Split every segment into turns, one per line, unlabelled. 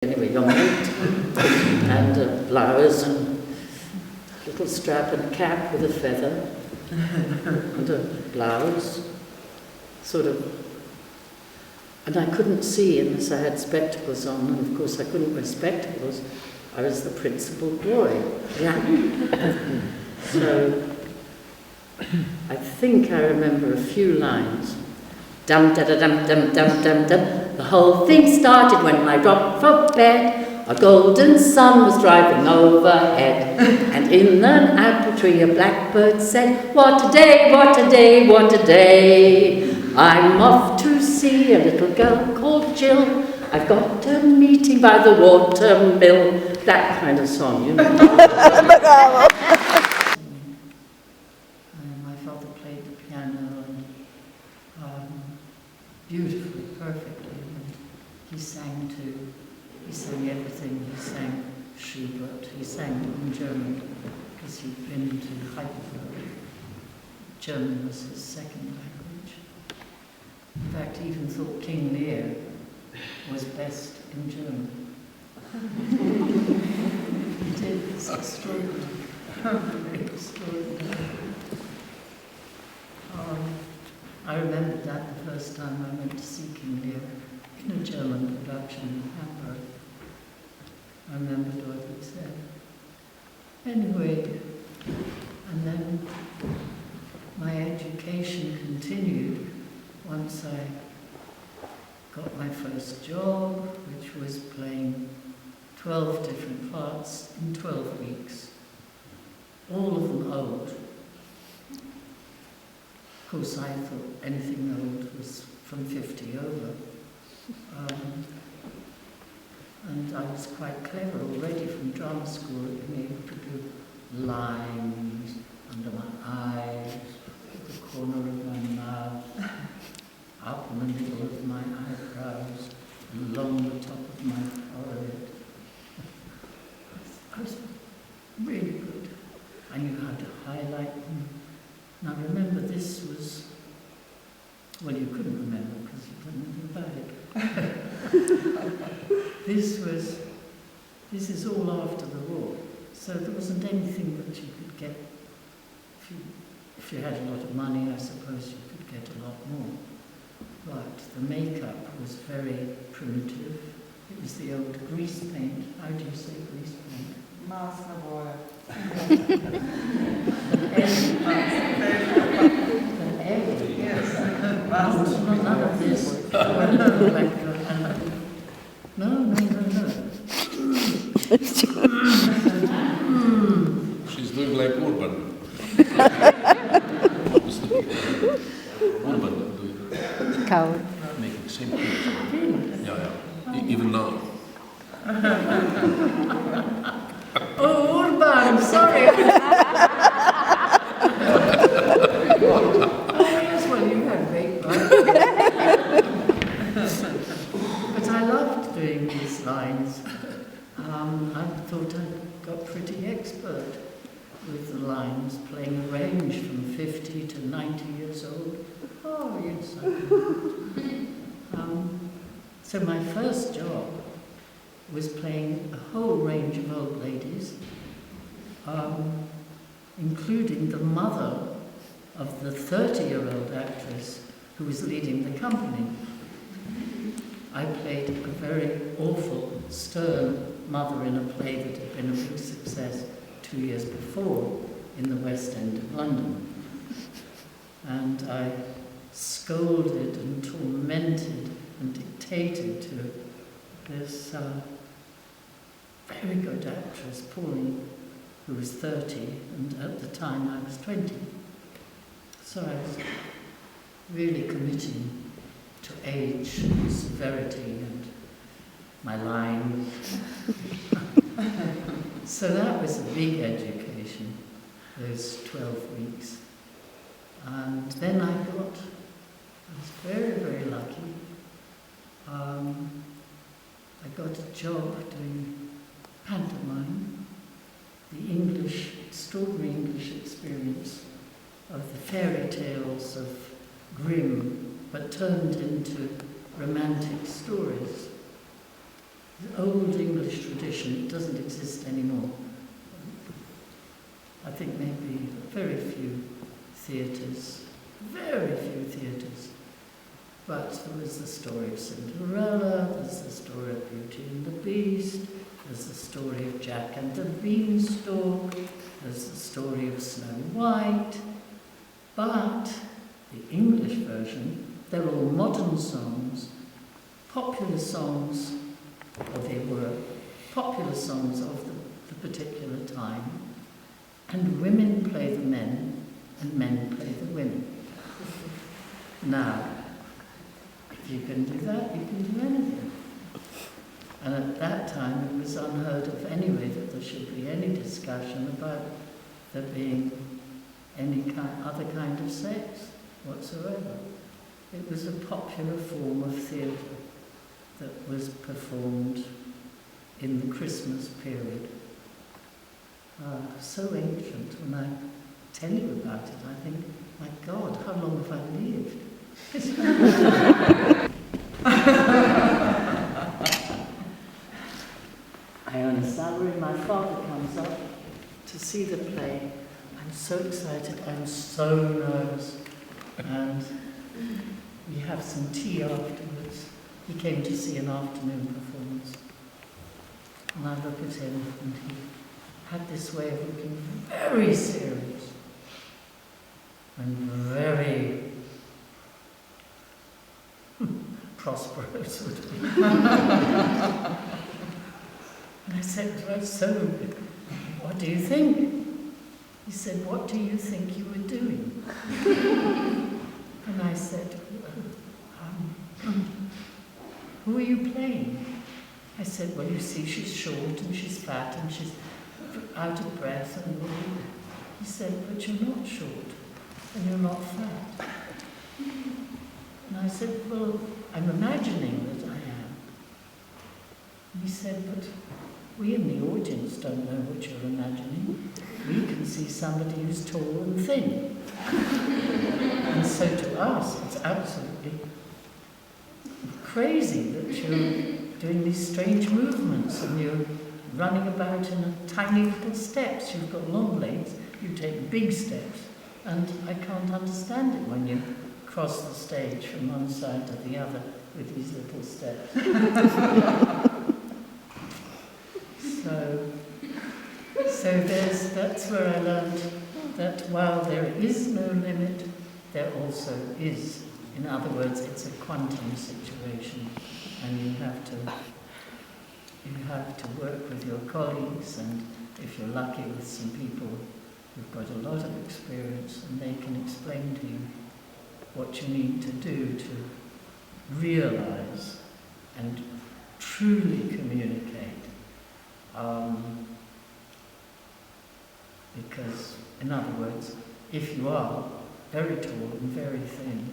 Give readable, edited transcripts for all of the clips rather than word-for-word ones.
Anyway, young mate, and a blouse and a little strap and a cap with a feather and a blouse, sort of. And I couldn't see unless I had spectacles on, and of course I couldn't wear spectacles. I was the principal boy. Yeah. So I think I remember a few lines. Dum da da dum dum dum dum dum. The whole thing started when I dropped from bed. A golden sun was driving overhead, and in an apple tree a blackbird said, "What a day, what a day, what a day! I'm off to see a little girl called Jill. I've got a meeting by the watermill." That kind of song, you know. My father played the piano and beautifully, perfectly. And he sang too. He sang everything. He sang Schubert. He sang in German because he'd been to Heidelberg. German was his second language. In fact, he even thought King Lear was best in German. He did. It's extraordinary. Extraordinary. I remembered that the first time I went to see King Lear in a German production in Hamburg. I remembered what he said. Anyway, and then my education continued once I got my first job, which was playing 12 different parts in 12 weeks, all of them old. Of course, I thought anything old was from 50 over. And I was quite clever already from drama school at being able to do lines under my eyes, at the corner of my mouth, up in the middle of my eyebrows, along the top of my forehead. I was really good. I knew how to highlight them. Now remember, this was, well, you couldn't remember because you couldn't about it. This is all after the war. So there wasn't anything that you could get. If you had a lot of money, I suppose you could get a lot more. But the makeup was very primitive. It was the old grease paint. How do you say grease paint?
Masterwohl. Yes.
None of this. No.
She's doing like Urban. Urban doing.
Cow.
Making the same things. Yeah. Even now.
Oh, Urban, sorry. Yes, well, you had great fun. But I loved doing these lines. I thought I got pretty expert with the lines, playing a range from 50 to 90 years old. Oh, yes, I did. So my first job was playing a whole range of old ladies, including the mother of the 30-year-old actress who was leading the company. I played a very awful, stern mother in a play that had been a big success 2 years before in the West End of London. And I scolded and tormented and dictated to this very good actress, Pauline, who was 30, and at the time I was 20. So I was really committing to age, severity, and my lines. So that was a big education, those 12 weeks. And then I was very, very lucky. I got a job doing pantomime, the extraordinary English experience of the fairy tales of Grimm, but turned into romantic stories. the old English tradition. It doesn't exist anymore. I think maybe very few theatres, but there was the story of Cinderella, there's the story of Beauty and the Beast, there's the story of Jack and the Beanstalk, there's the story of Snow White, but the English version, they're all modern songs, popular songs, or they were popular songs of the particular time, and women play the men, and men play the women. Now, if you can do that, you can do anything. And at that time, it was unheard of anyway that there should be any discussion about there being any other kind of sex whatsoever. It was a popular form of theatre that was performed in the Christmas period. So ancient. When I tell you about it, I think, my God, how long have I lived? I earn a salary. My father comes up to see the play. I'm so excited. I'm so nervous. And we have some tea afterwards. He came to see an afternoon performance. And I look at him, and he had this way of looking very serious and very prosperous, would be. And I said, right, so, what do you think? He said, what do you think you were doing? And I said, who are you playing? I said, well, you see, she's short and she's fat and she's out of breath. And he said, but you're not short and you're not fat. And I said, well, I'm imagining that I am. And he said, but we in the audience don't know what you're imagining. We can see somebody who's tall and thin. And so to us, it's absolutely crazy that you're doing these strange movements and you're running about in tiny little steps. You've got long legs, you take big steps, and I can't understand it when you cross the stage from one side to the other with these little steps. So that's where I learned that while there is no limit, there also is. In other words, it's a quantum situation, and you have to work with your colleagues, and if you're lucky with some people who've got a lot of experience, and they can explain to you what you need to do to realize and truly communicate. Because, in other words, if you are very tall and very thin,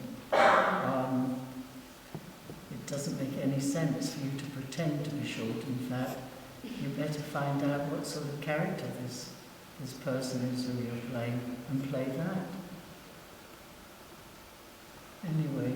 it doesn't make any sense for you to pretend to be short and fat. You better find out what sort of character this person is who you're playing and play that. Anyway,